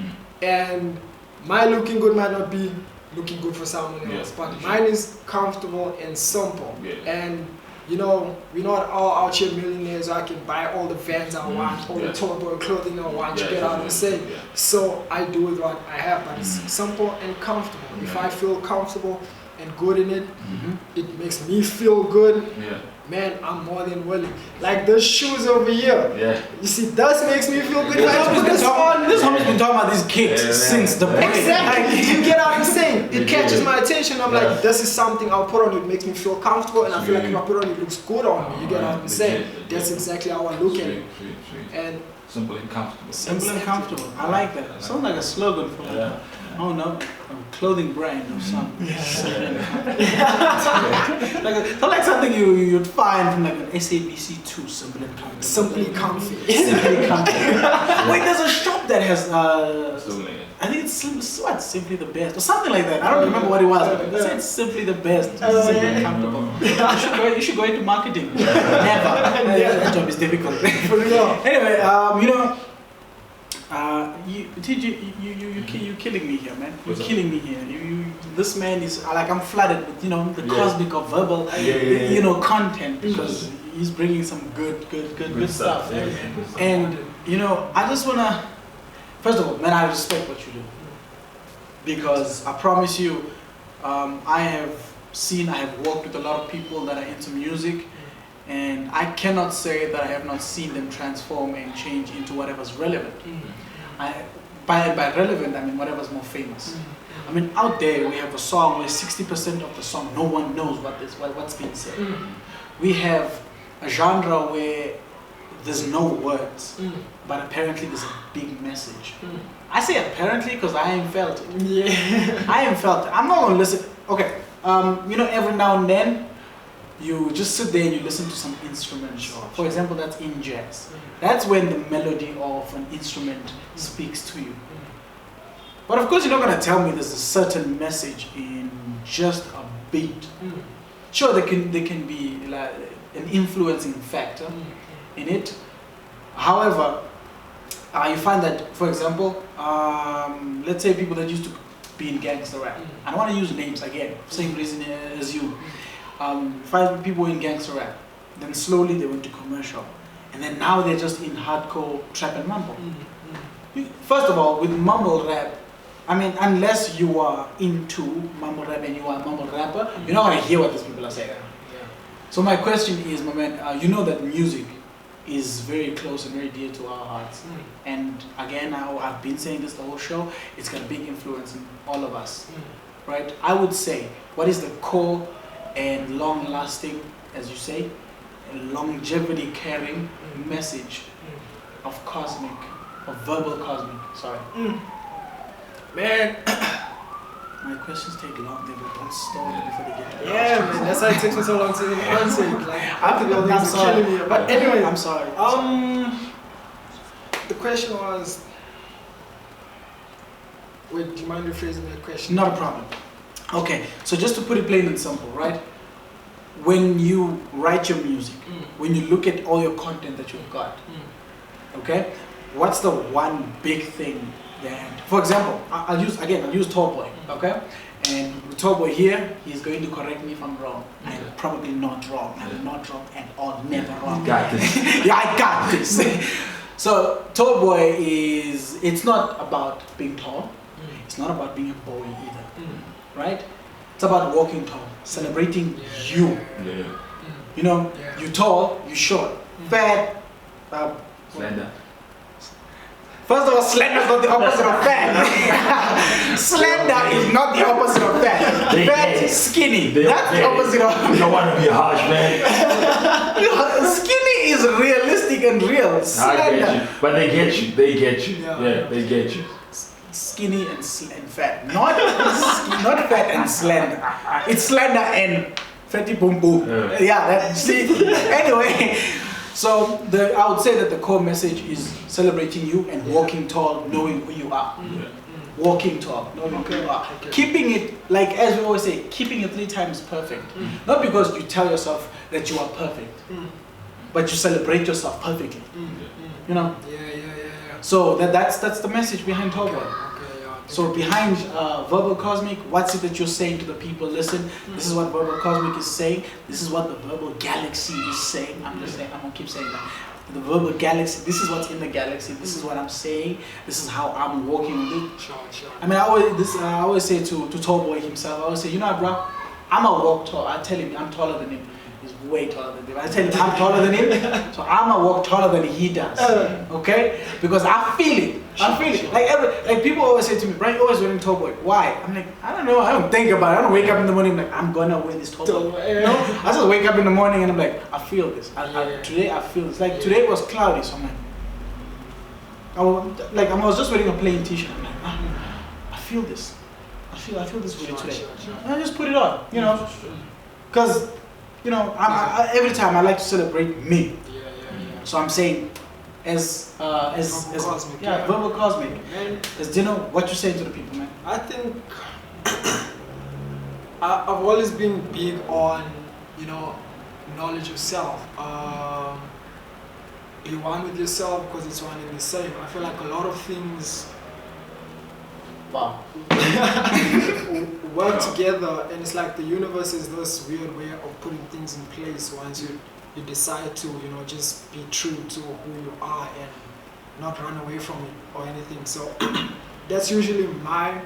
and my looking good might not be looking good for someone else, but mine is comfortable and simple. And you know, we're not all out here millionaires. I can buy all the Vans I want, all the Toy Boy clothing I want. You get what I'm saying? So I do with what I have, but it's simple and comfortable. If I feel comfortable and good in it, it makes me feel good. Man, I'm more than willing. Like the shoes over here. You see, that makes me feel good. If I put this on, this homie's been talking about these kicks since the beginning. Exactly. You get what I'm saying? It catches my attention. I'm like, this is something I'll put on. It makes me feel comfortable, and I feel like if I put on, it looks good on me. You get what I'm saying? That's exactly how I look at it. And simple and comfortable. Simple and comfortable. I like that. Sounds like a slogan for I don't know, a clothing brand or something. like something you'd find from like an SABC 2, simple and comfy. Simply comfy. Simply comfy. Wait, there's a shop that has I think it's Simply the Best or something like that. I don't remember what it was, but they said it's Simply the Best. Simply and comfortable. You should go into marketing. Never. That job is difficult. Anyway, you know, you're killing me here, man. You're killing me here. This man is like, I'm flooded with, you know, the cosmic of verbal, you know, content, because he's bringing some good stuff. And you know, I just wanna, first of all, man, I respect what you do, because I promise you, I have worked with a lot of people that are into music. And I cannot say that I have not seen them transform and change into whatever's relevant. By relevant, I mean whatever's more famous. I mean, out there we have a song where 60% of the song no one knows what's being said. We have a genre where there's no words, but apparently there's a big message. I say apparently because I ain't felt it. I ain't felt it. I'm not gonna listen. Okay, you know, every now and then, you just sit there and you listen to some instruments. For example, that's in jazz. That's when the melody of an instrument speaks to you. But of course, you're not going to tell me there's a certain message in just a beat. Sure, there can be like an influencing factor in it. However, you find that, for example, let's say people that used to be in gangster rap. I don't want to use names again, same reason as you. 5 people in gangster rap, then slowly they went to commercial, and then now they're just in hardcore trap and mumble. First of all, with mumble rap, I mean, unless you are into mumble rap and you are a mumble rapper, you're not going to hear what these people are saying. So my question is, my man, you know that music is very close and very dear to our hearts. And again, I've been saying this the whole show, it's got a big influence in all of us, right? I would say, what is the core and long-lasting, as you say, longevity carrying message of cosmic, of verbal cosmic, sorry. Man, my questions take long, they don't stall before they get there. Yeah, man, that's why it takes me so long to answer it. Like, I'm sorry. Killing me. But anyway, I'm sorry. The question was, wait, do you mind rephrasing that question? Not a problem. Okay, so just to put it plain and simple, right? When you write your music, when you look at all your content that you've got, okay, what's the one big thing that, for example, I'll use Tall Boy, okay? And Tall Boy here, he's going to correct me if I'm wrong. I'm probably not wrong. I'm not wrong at all, never wrong. You got this. Yeah, I got this. So Tall Boy it's not about being tall. It's not about being a boy either, right? It's about walking tall, celebrating you. You know, you tall, you short, fat, slender. First of all, slender is not the opposite of fat. Slender is not the opposite of fat. Fat, skinny. That's the opposite of. You don't want to be harsh, man. Skinny is realistic and real. Slender. I get you. But they get you. They get you. Yeah, they get you. Skinny and fat. Not fat and slender. It's slender and fatty boom boom. Yeah, anyway. So I would say that the core message is celebrating you and walking tall, knowing who you are. Walking tall, knowing who you are. Keeping it, like as we always say, keeping it 3 times perfect. Not because you tell yourself that you are perfect, but you celebrate yourself perfectly. You know? Yeah. So that's the message behind Tall Boy. Okay, So behind verbal cosmic, what's it that you're saying to the people? Listen, this is what verbal cosmic is saying. This is what the verbal galaxy is saying. I'm gonna keep saying that. The verbal galaxy. This is what's in the galaxy. This is what I'm saying. This is how I'm walking with it. Sure. I mean, I always say to Tallboy himself. I always say, you know what, bro? I'm a walk tall. I tell him I'm taller than him. He's way taller than him. I tell him I'm taller than him, so I'm a walk taller than he does. Okay? Because I feel it. I feel it. Like people always say to me, Brian, you're always wearing Tallboy. Why? I'm like, I don't know. I don't think about it. I don't wake up in the morning like I'm gonna wear this Tallboy. You know? I just wake up in the morning and I'm like, I feel this. Today I feel this. Like today was cloudy, so I'm like, I was just wearing a plain t-shirt. I'm like, I feel this. I feel this with it today. And I just put it on, you know, because, you know, every time I like to celebrate me. So I'm saying, as Cozmic, verbal cosmic. Man, As you know, what you say to the people, man. I think I've always been big on, you know, knowledge of self. Be one with yourself because it's one and the same. I feel like a lot of things Wow. work together, and it's like the universe is this weird way of putting things in place once you decide to, you know, just be true to who you are and not run away from it or anything. So that's usually my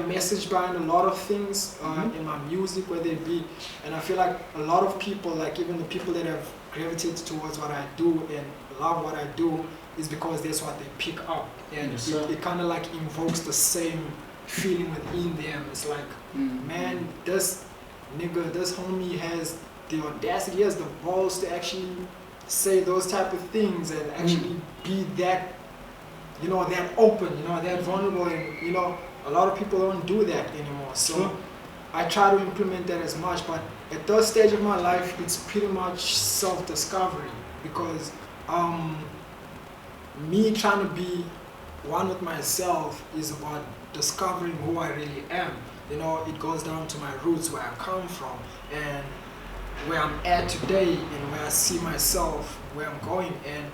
message behind a lot of things in my music, whether it be, and I feel like a lot of people, like even the people that have gravitated towards what I do and love what I do, is because that's what they pick up, and it kind of like invokes the same feeling within them. It's like, man, this nigga, this homie has the audacity, has the balls to actually say those type of things and actually be that, you know, that open, you know, that vulnerable, and you know, a lot of people don't do that anymore. So I try to implement that as much, but at that stage of my life, it's pretty much self-discovery, because me trying to be one with myself is about discovering who I really am. You know, it goes down to my roots, where I come from, and where I'm at today, and where I see myself, where I'm going. And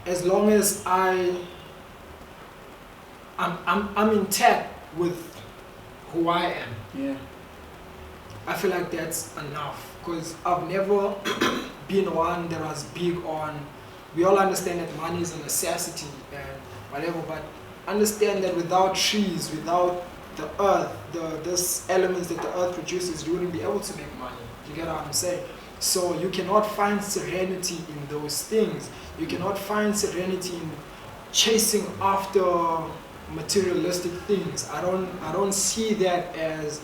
as long as I'm intact with who I am, I feel like that's enough, because I've never been one that was big on, we all understand that money is a necessity and whatever, but understand that without trees, without the earth, this elements that the earth produces, you wouldn't be able to make money. You get what I'm saying? So you cannot find serenity in those things. You cannot find serenity in chasing after materialistic things. I don't see that as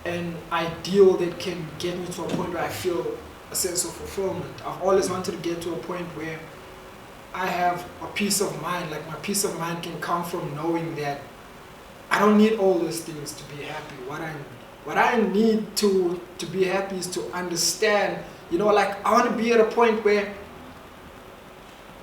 an ideal that can get me to a point where I feel a sense of fulfillment. I've always wanted to get to a point where I have a peace of mind. Like, my peace of mind can come from knowing that I don't need all those things to be happy. What I need to be happy is to understand, you know, like, I want to be at a point where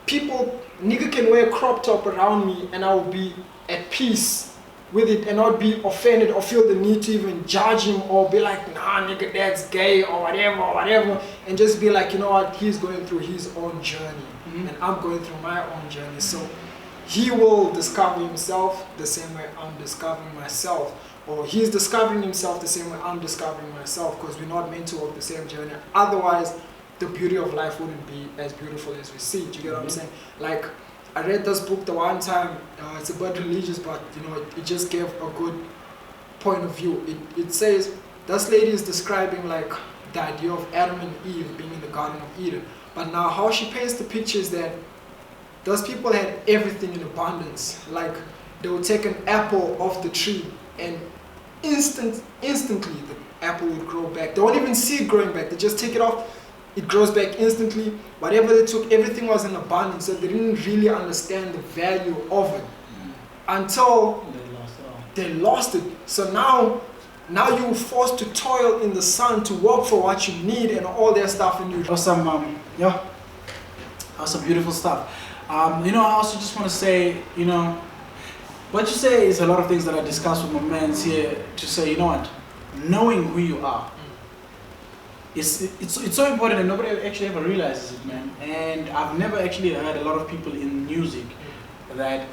nigga can wear a crop top around me and I will be at peace with it and not be offended or feel the need to even judge him or be like, nah, nigga, that's gay or whatever, and just be like, you know what, he's going through his own journey and I'm going through my own journey. So he will discover himself the same way I'm discovering myself, or he's discovering himself the same way I'm discovering myself, because we're not meant to walk the same journey. Otherwise, the beauty of life wouldn't be as beautiful as we see it. Do you get what I'm saying? Like, I read this book the one time, it's a bit religious, but you know, it just gave a good point of view. It says, this lady is describing like the idea of Adam and Eve being in the Garden of Eden. But now how she paints the picture is that those people had everything in abundance. Like, they would take an apple off the tree and instantly the apple would grow back. They won't even see it growing back. They just take it off. It grows back instantly. Whatever they took, everything was in abundance. So they didn't really understand the value of it until they lost it. So now you're forced to toil in the sun to work for what you need and all that stuff. And Awesome beautiful stuff. You know, I also just want to say, you know, what you say is a lot of things that I discussed with my friends here, to say, you know what, knowing who you are. It's so important, and nobody actually ever realizes it, man. And I've never actually heard a lot of people in music that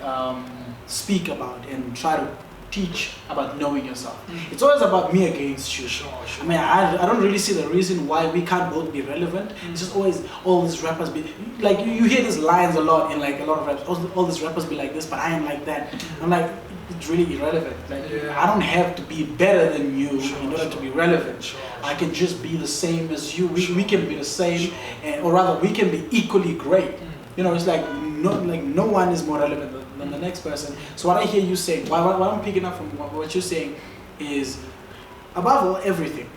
speak about and try to teach about knowing yourself. It's always about me against you. Sure. I mean, I don't really see the reason why we can't both be relevant. It's just always all these rappers be like, you hear these lines a lot in like a lot of raps. All these rappers be like this, but I am like that. I'm like, it's really irrelevant. Like, I don't have to be better than you in order to be relevant. I can just be the same as you. We can be the same, or rather, we can be equally great. You know, it's like no one is more relevant than the next person. So what I hear you saying, what I'm picking up from what you're saying, is above all everything,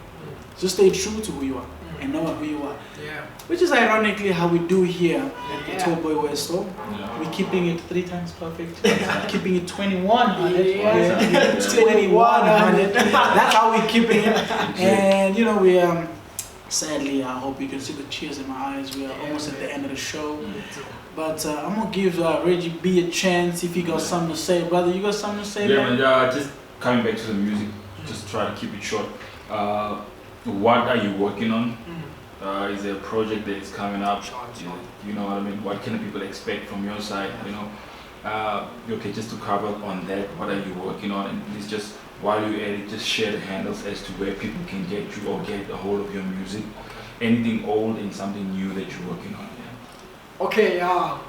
just stay true to who you are and know who you are. Yeah. Which is ironically how we do here at the Tall Boy West Store. Yeah. We're keeping it 3 times perfect. Keeping it 2100. Yeah. 2100. That's how we're keeping it. And you know, we sadly, I hope you can see the tears in my eyes. We are almost at the end of the show. But I'm gonna give Reggie B a chance if he got something to say. Brother, you got something to say? Yeah, man, just coming back to the music, just try to keep it short. What are you working on? Is there a project that is coming up? You know what I mean? What can people expect from your side? You know, okay, just to cover on that, what are you working on? And please just, while you're at it, just share the handles as to where people can get you or get a hold of your music. Anything old and something new that you're working on. Okay,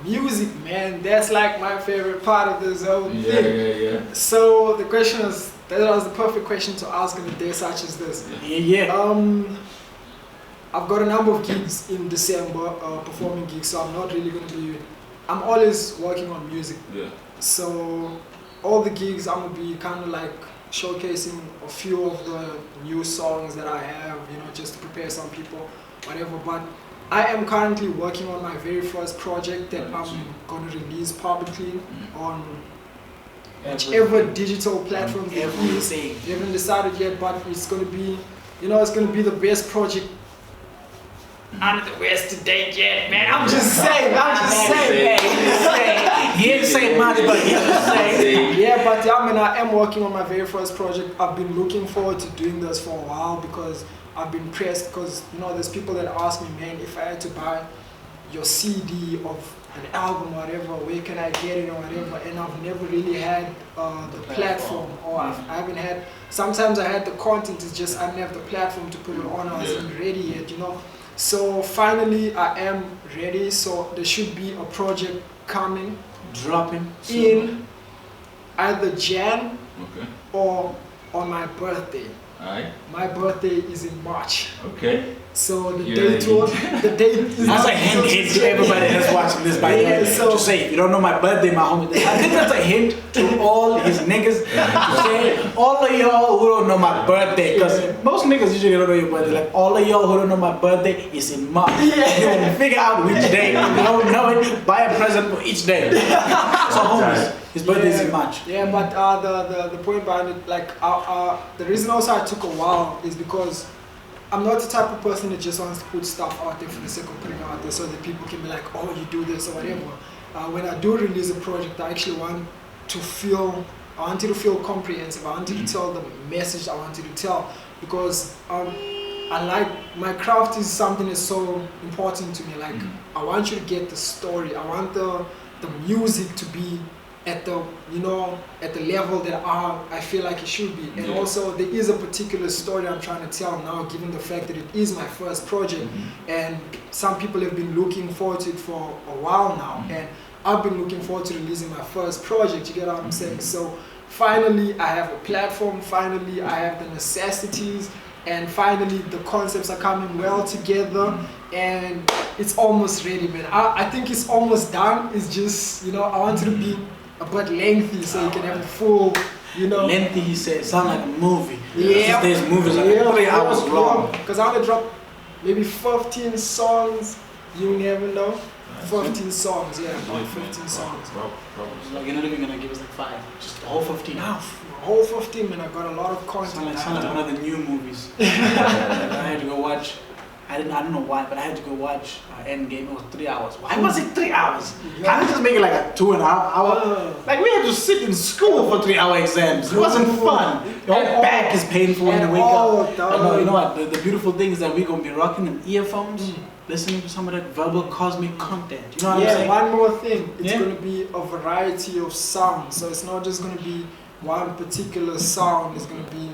music, man, that's like my favorite part of this whole thing. Yeah. So the question is, that was the perfect question to ask on a day such as this. I've got a number of gigs in December, performing gigs, so I'm not really going to be, I'm always working on music. Yeah. So all the gigs, I'm going to be kind of like showcasing a few of the new songs that I have, you know, just to prepare some people, whatever. But I am currently working on my very first project that I'm going to release publicly on whichever digital platform they use. They haven't decided yet, but it's going to be, you know, it's going to be the best project under the West to date yet, man. I'm just saying. He didn't say much, but he just saying. Yeah, but I mean, I am working on my very first project. I've been looking forward to doing this for a while because I've been pressed, because you know there's people that ask me, man, if I had to buy your CD of an album or whatever, where can I get it or whatever, and I've never really had the platform, or I haven't had, sometimes I had the content, it's just I didn't have the platform to put it on, I wasn't ready yet, you know. So finally I am ready, so there should be a project coming, dropping in either Jan or on my birthday. Alright. My birthday is in March. Okay. So the date is that's a hint to everybody that's watching this, by the way. So to say, if you don't know my birthday, my homie, I think that's a hint to all his niggas. To say, all of y'all who don't know my birthday, because most niggas usually don't know your birthday. Like, all of y'all who don't know my birthday is in March. You can figure out which day. If you don't know it, buy a present for each day. So homies, his birthday is in March. Yeah, but the point behind it, like, the reason also I took a while is because I'm not the type of person that just wants to put stuff out there for the sake of putting it out there so that people can be like, oh, you do this or whatever. When I do release a project, I actually want you to feel comprehensive. I want you to tell the message I want you to tell, because I like, my craft is something that's so important to me. Like, I want you to get the story. I want the music to be at the, you know, at the level that I feel like it should be. And also there is a particular story I'm trying to tell now, given the fact that it is my first project, and some people have been looking forward to it for a while now, and I've been looking forward to releasing my first project, you get what I'm saying? So finally I have a platform, finally I have the necessities, and finally the concepts are coming well together, and it's almost ready, man. I think it's almost done. It's just, you know, I want it to be a bit lengthy so you can have a full, you know. Lengthy, he said, sound like a movie. Yeah. These movies are 3 hours long. Because I want to drop maybe 15 songs, you never know. 15 songs, yeah, about 15 songs. Like, you're not even going to give us like 5, just the whole 15. Now, whole 15, man, I got a lot of content. Sound like one of the new movies. I had to go watch. I don't know why, but I had to go watch Endgame. It was 3 hours. Why was it 3 hours? Can't we just make it like a 2.5 hour? Like we had to sit in school for 3 hour exams. It wasn't fun. Your back is painful when you wake up. You know what? The beautiful thing is that we're gonna be rocking them earphones, listening to some of that verbal cosmic content. You know what I'm saying? One more thing. It's gonna be a variety of sounds. So it's not just gonna be one particular sound. It's gonna be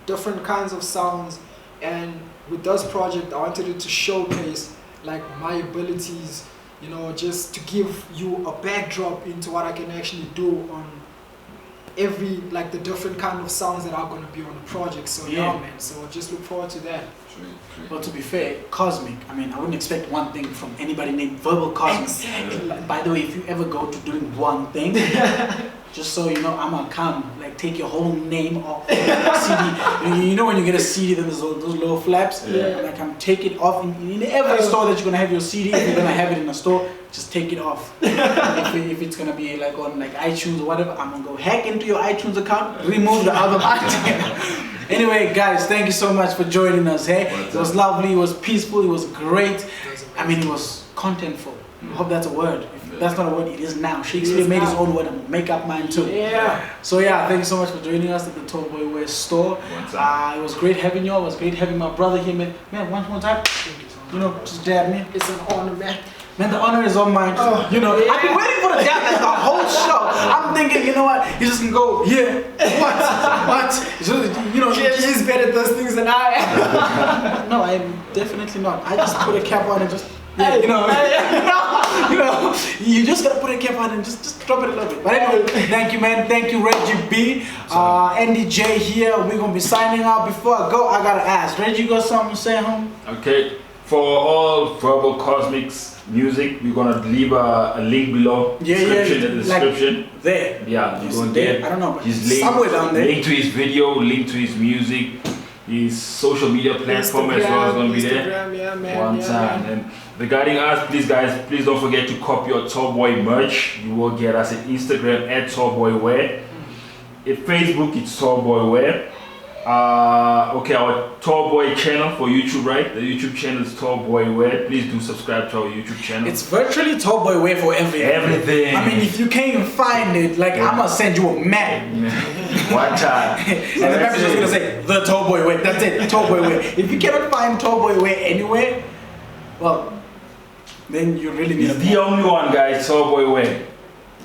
different kinds of sounds. And with this project, I wanted it to showcase like my abilities, you know, just to give you a backdrop into what I can actually do on every, like the different kind of sounds that are going to be on the project. So yeah, man, so just look forward to that. Well, to be fair, Cozmic, I mean, I wouldn't expect one thing from anybody named Verbal Cosmic. Exactly. By the way, if you ever go to doing one thing, just so you know, I'm gonna come, like take your whole name off the CD. You know when you get a CD, there's those little flaps? Like I'm take it off in every store that you're gonna have your CD. If you're gonna have it in a store, just take it off. if it's gonna be like on like iTunes or whatever, I'm gonna go hack into your iTunes account, remove the album item. Anyway, guys, thank you so much for joining us. Hey, it was lovely, it was peaceful, it was great. I mean, it was contentful. I hope that's a word. If that's not a word, it is now. Shakespeare made his own word. I'm gonna make up mine too. Yeah. So yeah, thank you so much for joining us at the Tall Boy West store. It was great having you all. It was great having my brother here, man. Man, one more time. You know, just dab me. It's an honor, man. Man, the honor is all mine. You know, I've been waiting for the dab like the whole show. I'm thinking, you know what? He's just gonna go, what? So, you know, He's better at those things than I am. No, I'm definitely not. I just put a cap on and just, you know, you just gotta put a cap on and just drop it a little bit. But anyway, thank you, man. Thank you, Reggie B. Andy J here. We're gonna be signing out. Before I go, I gotta ask, Reggie, you got something to say, home? Okay, for all Verbal Cosmics music, we're gonna leave a link below. In the description. Like there. Yeah, you go there. I don't know, but his somewhere down there. Link to his video, link to his music, his social media platform as well is gonna be there. One time. And regarding us, please guys, please don't forget to copy your Tallboy merch. You will get us at Instagram at TallboyWear. At Facebook, it's TallboyWear. Okay, our Tallboy channel for YouTube, right? The YouTube channel is TallboyWear. Please do subscribe to our YouTube channel. It's virtually Tallboy Wear for everything. I mean, if you can't even find it, like I'm gonna send you a map. One time. And the map is just gonna say the Tallboy Wear. That's it, Tallboy Wear. If you cannot find Tallboy Wear anywhere, well, then you really need It's the only one, guys. Tallboy Wear.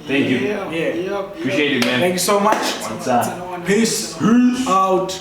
Thank you. Yeah. Appreciate it, man. Thank you so much. One time. Peace out.